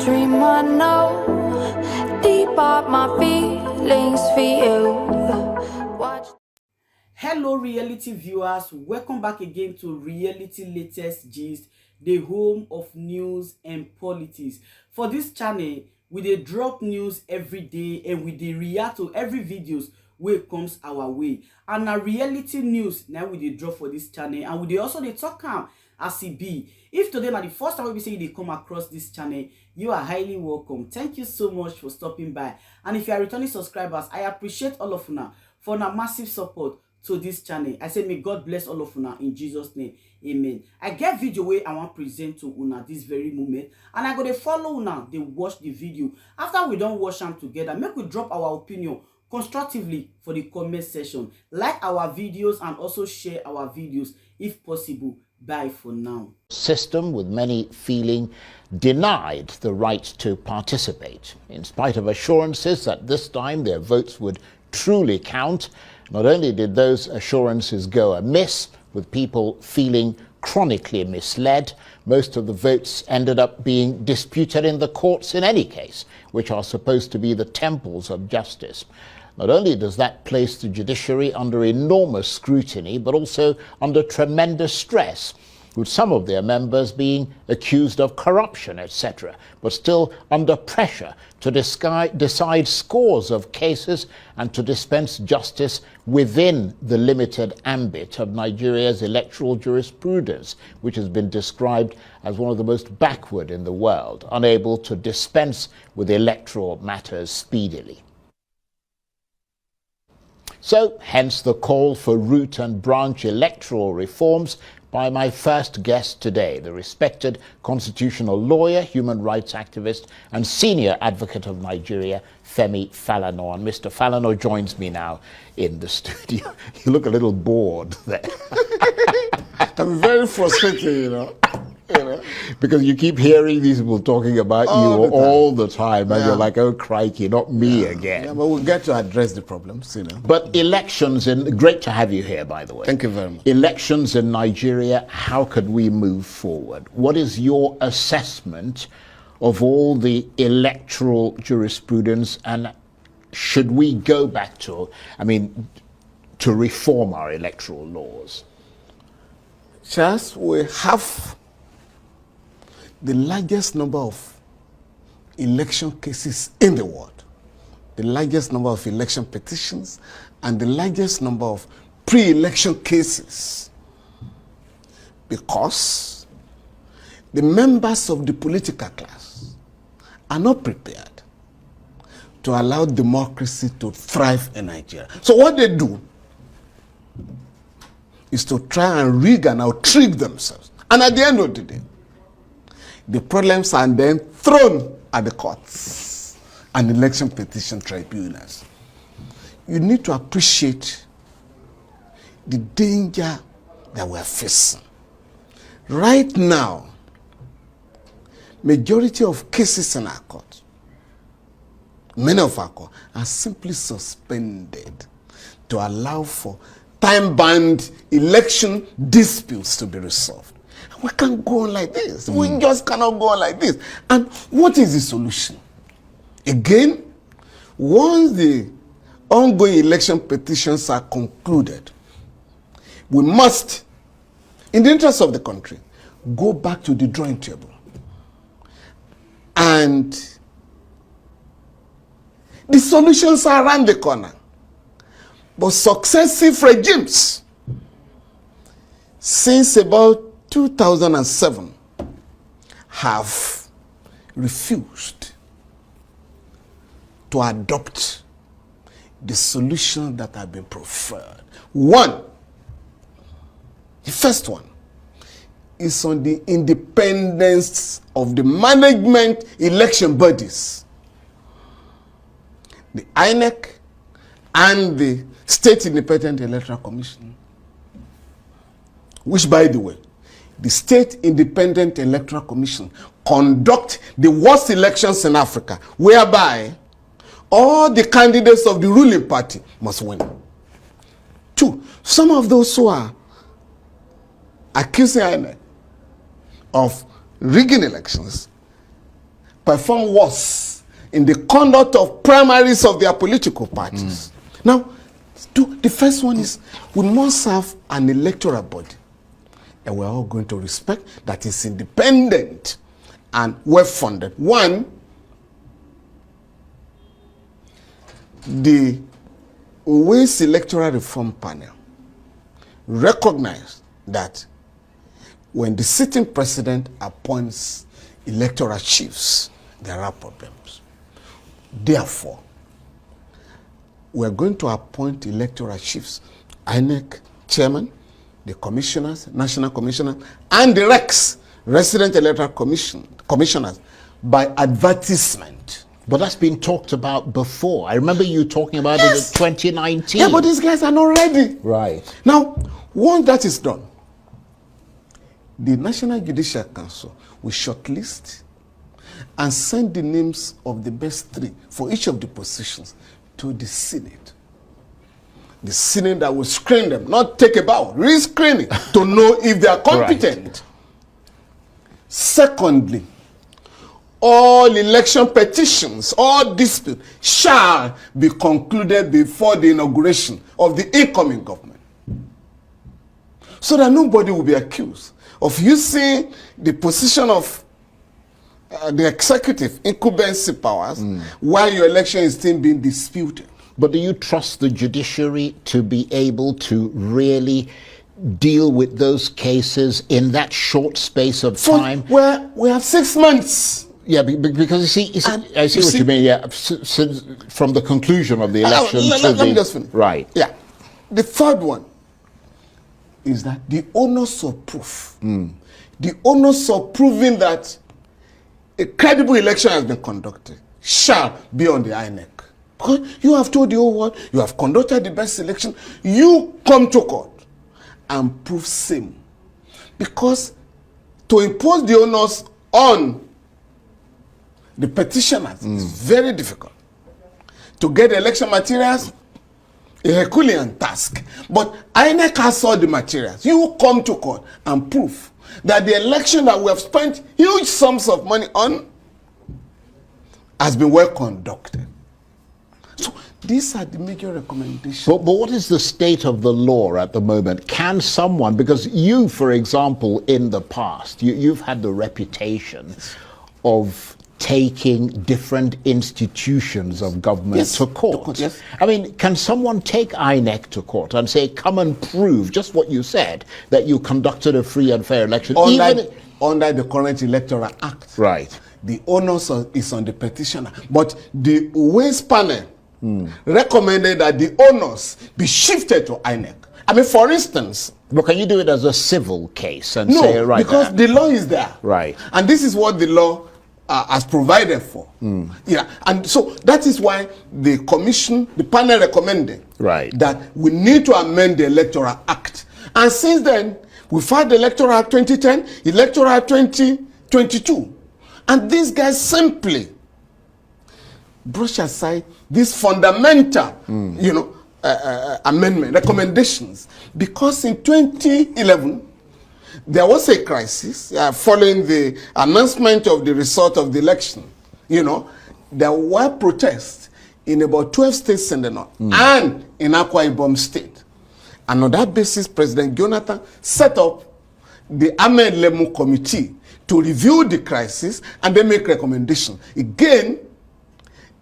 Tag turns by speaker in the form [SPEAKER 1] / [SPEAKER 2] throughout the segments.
[SPEAKER 1] dream I know, deep up my feelings for you. Watch.
[SPEAKER 2] Hello reality viewers, welcome back again to Reality Latest Gist, the home of news and politics. For this channel, we dey drop news every day and we dey react to every videos wey comes our way. And na reality news now we dey drop for this channel, and we dey also dey talk am as e be. If today na the first time we say you dey come across this channel, you are highly welcome. Thank you so much for stopping by. And if you are returning subscribers, I appreciate all of una for una massive support to this channel. I say may God bless all of una in Jesus name. Amen. I get video where I want present to una this very moment, and I go to follow una, they watch the video. After we don't watch them together, make we drop our opinion constructively for the comment section. Like our videos and also share our videos if possible. Bye for now.
[SPEAKER 3] System with many feeling denied the right to participate, in spite of assurances that this time their votes would truly count. Not only did those assurances go amiss, with people feeling chronically misled, most of the votes ended up being disputed in the courts in any case, which are supposed to be the temples of justice. Not only does that place the judiciary under enormous scrutiny, but also under tremendous stress, with some of their members being accused of corruption, etc., but still under pressure to decide scores of cases and to dispense justice within the limited ambit of Nigeria's electoral jurisprudence, which has been described as one of the most backward in the world, unable to dispense with electoral matters speedily. So, hence the call for root and branch electoral reforms by my first guest today, the respected constitutional lawyer, human rights activist, and senior advocate of Nigeria, Femi Falana. And Mr. Falana joins me now in the studio. You look a little bored there.
[SPEAKER 4] I'm very frustrated, you know.
[SPEAKER 3] Because you keep hearing these people talking about you all the time, and you're like, oh crikey, not me again.
[SPEAKER 4] Yeah, but we'll get to address the problems, you know.
[SPEAKER 3] But elections, great to have you here, by the way.
[SPEAKER 4] Thank you very much.
[SPEAKER 3] Elections in Nigeria, how could we move forward? What is your assessment of all the electoral jurisprudence, and should we go back to, to reform our electoral laws?
[SPEAKER 4] Charles, we have the largest number of election cases in the world, the largest number of election petitions, and the largest number of pre-election cases, because the members of the political class are not prepared to allow democracy to thrive in Nigeria. So what they do is to try and rig and out-trick themselves. And at the end of the day, the problems are then thrown at the courts and election petition tribunals. You need to appreciate the danger that we're facing. Right now, majority of cases in our court, many of our courts, are simply suspended to allow for time-bound election disputes to be resolved. We can't go on like this. We just cannot go on like this. And what is the solution? Again, once the ongoing election petitions are concluded, we must, in the interest of the country, go back to the drawing table. And the solutions are around the corner. But successive regimes, since about 2007, have refused to adopt the solution that have been preferred. One, the first one, is on the independence of the management election bodies, the INEC and the State Independent Electoral Commission, which, by the way, the State Independent Electoral Commission conduct the worst elections in Africa, whereby all the candidates of the ruling party must win. Two, some of those who are accusing INEC of rigging elections perform worse in the conduct of primaries of their political parties. Now, the first one is we must have an electoral body, and we're all going to respect that is independent and well-funded. One, the Wòórst Electoral Reform Panel recognized that when the sitting president appoints electoral chiefs, there are problems. Therefore, we're going to appoint electoral chiefs, INEC chairman, the commissioners, national commissioners, and the RECs, resident electoral commissioners, by advertisement.
[SPEAKER 3] But that's been talked about before. I remember you talking about it in 2019.
[SPEAKER 4] Yeah, but these guys are not ready.
[SPEAKER 3] Right.
[SPEAKER 4] Now, once that is done, the National Judicial Council will shortlist and send the names of the best 3 for each of the positions to the Senate. The Senate that will screen them, not take a bow, re-screening to know if they are competent. Right. Secondly, all election petitions, all disputes shall be concluded before the inauguration of the incoming government, so that nobody will be accused of using the position of the executive incumbency powers while your election is still being disputed.
[SPEAKER 3] But do you trust the judiciary to be able to really deal with those cases in that short space of time?
[SPEAKER 4] Where we have 6 months.
[SPEAKER 3] Yeah, because you see I see what you mean. Yeah, since from the conclusion of the election
[SPEAKER 4] let me just finish.
[SPEAKER 3] Right.
[SPEAKER 4] Yeah. The third one is that the onus of proof, the onus of proving that a credible election has been conducted shall be on the INEC. Because you have told the whole world you have conducted the best election. You come to court and prove same. Because to impose the onus on the petitioners is very difficult. To get election materials, a Herculean task. But INEC has all the materials. You come to court and prove that the election that we have spent huge sums of money on has been well conducted. So these are the major recommendations.
[SPEAKER 3] But what is the state of the law at the moment? Can someone, because you, for example, in the past, you've had the reputation of taking different institutions of government to court.
[SPEAKER 4] Yes.
[SPEAKER 3] I mean, can someone take INEC to court and say, come and prove just what you said, that you conducted a free and fair election?
[SPEAKER 4] Under the current Electoral Act.
[SPEAKER 3] Right.
[SPEAKER 4] The onus is on the petitioner. But the Wòórst panel recommended that the onus be shifted to INEC. I mean, for instance...
[SPEAKER 3] But can you do it as a civil case and say, right...
[SPEAKER 4] No, because the law is there.
[SPEAKER 3] Right.
[SPEAKER 4] And this is what the law has provided for. Yeah, and so that is why the panel recommended that we need to amend the Electoral Act. And since then, we've had the Electoral Act 2010, Electoral Act 2022. And these guys simply brush aside these fundamental, amendment recommendations, because in 2011, there was a crisis following the announcement of the result of the election. There were protests in about 12 states in the north and in Akwa Ibom state. And on that basis, President Jonathan set up the Ahmed Lemu Committee to review the crisis and then make recommendations. Again,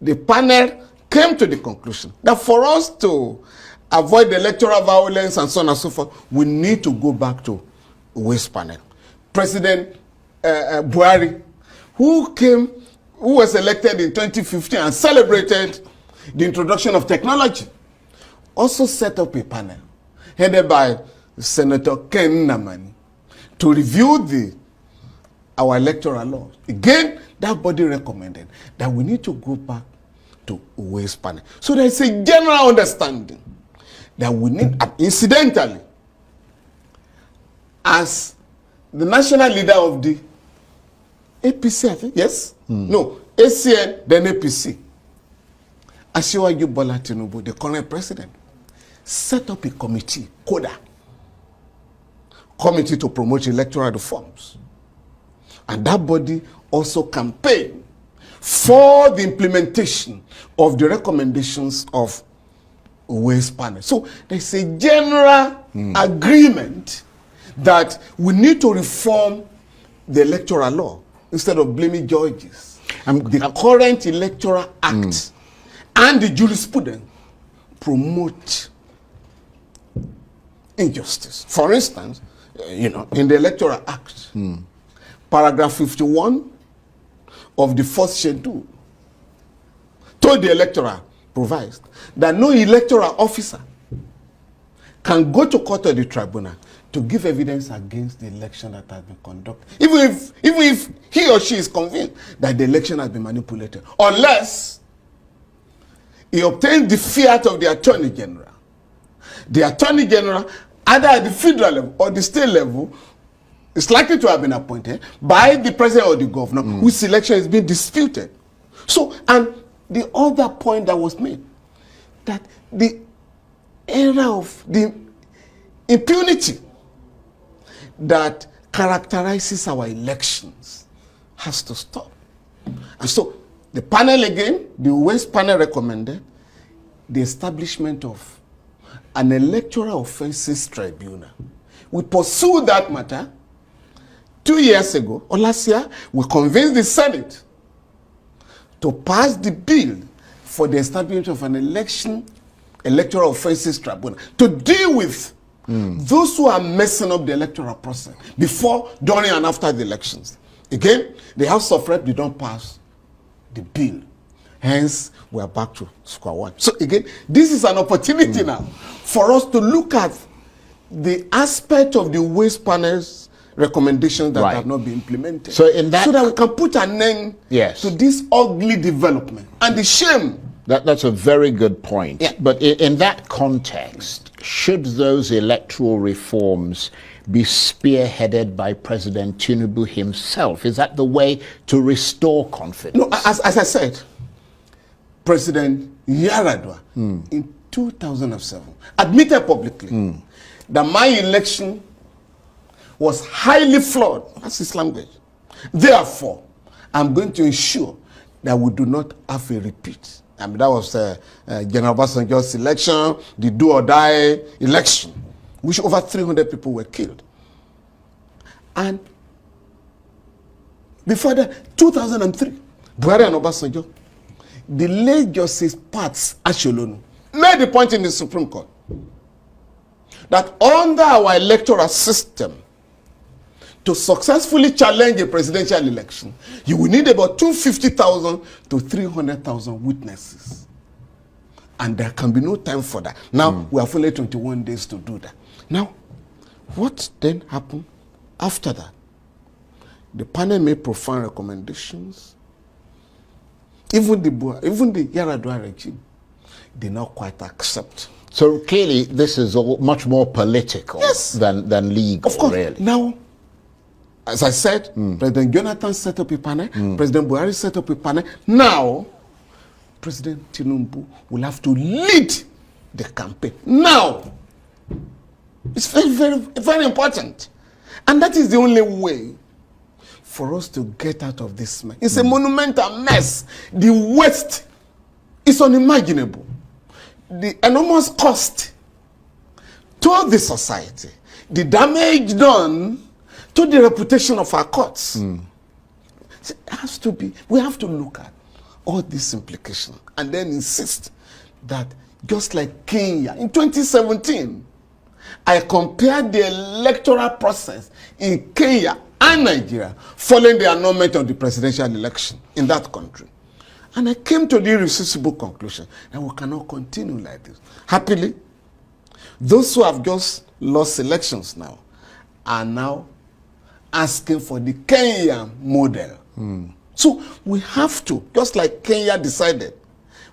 [SPEAKER 4] the panel came to the conclusion that for us to avoid electoral violence and so on and so forth, we need to go back to Wòórst panel. President Buhari, who was elected in 2015 and celebrated the introduction of technology, also set up a panel headed by Senator Ken Namani to review our electoral laws. Again, that body recommended that we need to go back to Wòórst panel. So there is a general understanding that we need, incidentally, as the national leader of the APC, I think, yes? No, ACN, then APC. Asiwaju Bola Tinubu, the current president, set up a committee, CODA, Committee to Promote Electoral Reforms. And that body also campaigned for the implementation of the recommendations of Wòórst panel. So there's a general agreement that we need to reform the electoral law instead of blaming judges. The current electoral act and the jurisprudence promote injustice. For instance, in the electoral act, paragraph 51 of the first schedule told the electoral provides that no electoral officer can go to court or the tribunal to give evidence against the election that has been conducted, even if he or she is convinced that the election has been manipulated, unless he obtains the fiat of the Attorney General. The Attorney General, either at the federal level or the state level, is likely to have been appointed by the president or the governor, whose selection is being disputed. So, and the other point that was made, that the era of the impunity that characterizes our elections has to stop. And so the panel again, the Wòórst panel recommended the establishment of an electoral offences tribunal. We pursued that matter 2 years ago, or last year. We convinced the Senate to pass the bill for the establishment of an electoral offences tribunal to deal with those who are messing up the electoral process before, during, and after the elections. Again, the House of Reps did not pass the bill. Hence, we are back to square one. So again, this is an opportunity now for us to look at the aspect of the Wòórst panel's recommendations that have not been implemented.
[SPEAKER 3] So in that,
[SPEAKER 4] so that we can put an end to this ugly development and the shame.
[SPEAKER 3] That's a very good point.
[SPEAKER 4] Yeah.
[SPEAKER 3] But in that context, should those electoral reforms be spearheaded by President Tinubu himself? Is that the way to restore confidence?
[SPEAKER 4] No, as I said, President Yar'Adua in 2007 admitted publicly that my election was highly flawed. That's his language. Therefore, I'm going to ensure that we do not have a repeat. I mean, that was General Obasanjo's election, the do-or-die election, which over 300 people were killed. And before that, 2003, Buhari and Obasanjo, the late Justice Pats Asholonu made the point in the Supreme Court that under our electoral system, to successfully challenge a presidential election, you will need about 250,000 to 300,000 witnesses. And there can be no time for that. Now, we have only 21 days to do that. Now, what then happened after that? The panel made profound recommendations. Even the Yar'Adua regime did not quite accept.
[SPEAKER 3] So clearly, this is all much more political than legal,
[SPEAKER 4] of course.
[SPEAKER 3] Really.
[SPEAKER 4] Now, as I said, President Jonathan set up a panel, President Buhari set up a panel. Now, President Tinubu will have to lead the campaign. Now, it's very, very, very important. And that is the only way for us to get out of this mess. It's a monumental mess. The waste is unimaginable. The enormous cost to the society, the damage done to the reputation of our courts. It has to be, we have to look at all these implications and then insist that just like Kenya in 2017, I compared the electoral process in Kenya and Nigeria following the annulment of the presidential election in that country. And I came to the irresistible conclusion that we cannot continue like this. Happily, those who have just lost elections now are now asking for the Kenyan model. So we have to, just like Kenya decided,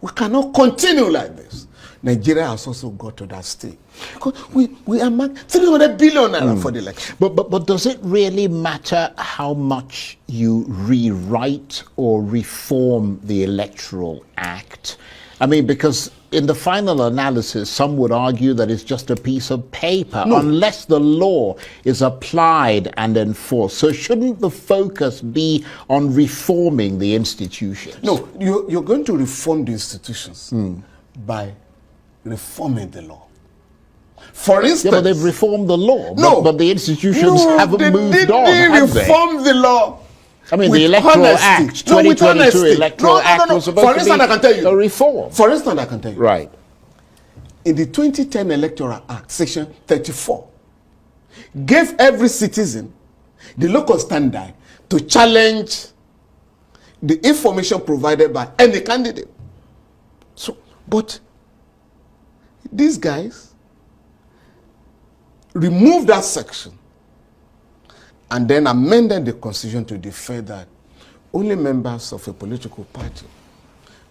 [SPEAKER 4] we cannot continue like this. Nigeria has also got to that stage. Because we are 300 billion naira for the election.
[SPEAKER 3] But does it really matter how much you rewrite or reform the Electoral Act? I mean, because in the final analysis, some would argue that it's just a piece of paper
[SPEAKER 4] No.
[SPEAKER 3] unless the law is applied and enforced. So shouldn't the focus be on reforming the institutions?
[SPEAKER 4] No, you're going to reform the institutions by reforming the law. For instance,
[SPEAKER 3] Yeah, but they've reformed the law,
[SPEAKER 4] no,
[SPEAKER 3] but the institutions
[SPEAKER 4] no,
[SPEAKER 3] haven't
[SPEAKER 4] they
[SPEAKER 3] moved on,
[SPEAKER 4] didn't
[SPEAKER 3] have they?
[SPEAKER 4] reform the law.
[SPEAKER 3] I mean,
[SPEAKER 4] with
[SPEAKER 3] the Electoral
[SPEAKER 4] honesty.
[SPEAKER 3] Act,
[SPEAKER 4] No, with
[SPEAKER 3] 2022
[SPEAKER 4] honesty.
[SPEAKER 3] Electoral Act was supposed
[SPEAKER 4] For
[SPEAKER 3] to
[SPEAKER 4] instance,
[SPEAKER 3] be
[SPEAKER 4] I can tell you.
[SPEAKER 3] a reform.
[SPEAKER 4] For instance, I can tell you.
[SPEAKER 3] Right.
[SPEAKER 4] In the 2010 Electoral Act, Section 34, gave every citizen the local standard to challenge the information provided by any candidate. So, but these guys removed that section and then amended the constitution to declare that only members of a political party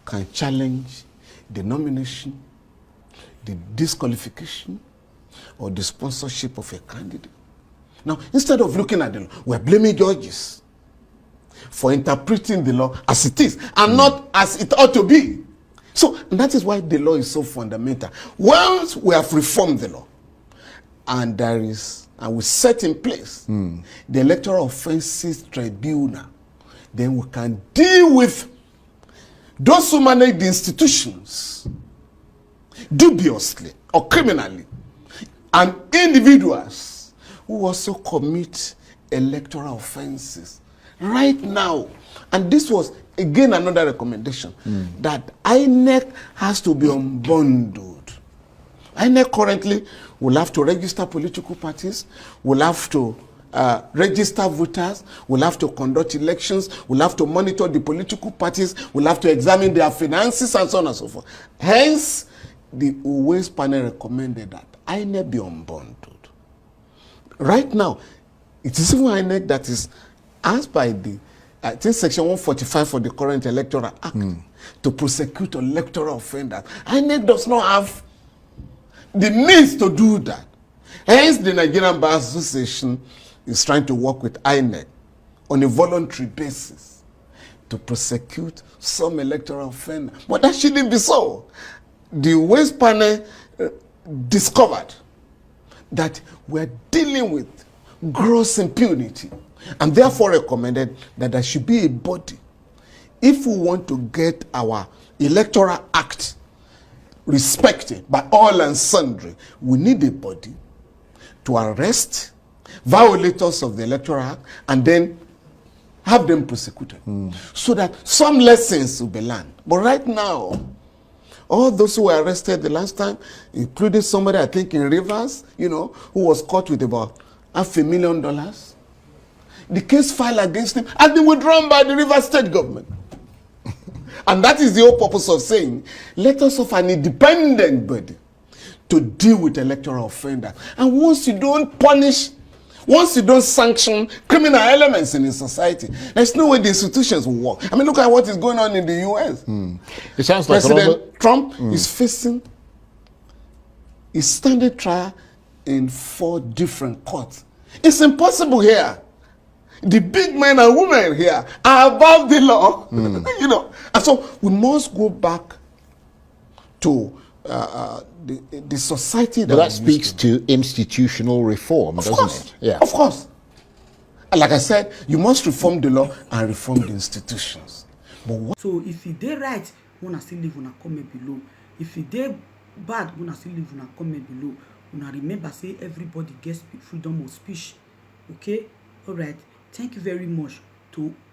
[SPEAKER 4] can challenge the nomination, the disqualification, or the sponsorship of a candidate. Now, instead of looking at the law, we're blaming judges for interpreting the law as it is and not as it ought to be. So, and that is why the law is so fundamental. Once we have reformed the law, and we set in place the Electoral Offences Tribunal, then we can deal with those who manage the institutions dubiously or criminally, and individuals who also commit electoral offenses right now. And this was again another recommendation that INEC has to be unbundled. INEC currently will have to register political parties, will have to register voters, will have to conduct elections, will have to monitor the political parties, will have to examine their finances, and so on and so forth. Hence, the Wòórst panel recommended that INEC be unbundled. Right now, it is even INEC that is asked by the, I think, Section 145 for the current Electoral Act to prosecute electoral offenders. INEC does not have the means to do that. Hence, the Nigerian Bar Association is trying to work with INEC on a voluntary basis to prosecute some electoral offenders. But that shouldn't be so. The Wòórst panel discovered that we're dealing with gross impunity and therefore recommended that there should be a body. If we want to get our Electoral Act respected by all and sundry, we need a body to arrest violators of the Electoral Act and then have them prosecuted so that some lessons will be learned. But right now, all those who were arrested the last time, including somebody I think in Rivers, who was caught with about $500,000, the case filed against him has been withdrawn by the Rivers State government. And that is the whole purpose of saying, let us have an independent body to deal with electoral offenders. And once you don't punish, once you don't sanction criminal elements in a society, there's no way the institutions will work. I mean, look at what is going on in the U.S.
[SPEAKER 3] It sounds like
[SPEAKER 4] President Trump is facing a standard trial in 4 different courts. It's impossible here. The big men and women here are above the law, And so we must go back to the society
[SPEAKER 3] But that speaks to institutional reform, doesn't it?
[SPEAKER 4] Yeah. Of course. And like I said, you must reform the law and reform the institutions. But
[SPEAKER 2] so if you dey right, una still leave una comment below. If you dey bad, una still leave una comment below. Una remember, say everybody gets freedom of speech. Okay? All right. Thank you very much.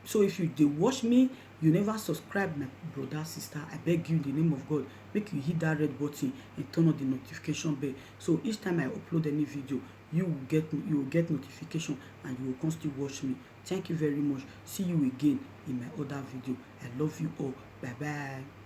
[SPEAKER 2] So if you dey watch me, you never subscribe, my brother, sister, I beg you in the name of God, make you hit that red button and turn on the notification bell. So each time I upload any video, you will get notification and you will constantly watch me. Thank you very much. See you again in my other video. I love you all. Bye bye.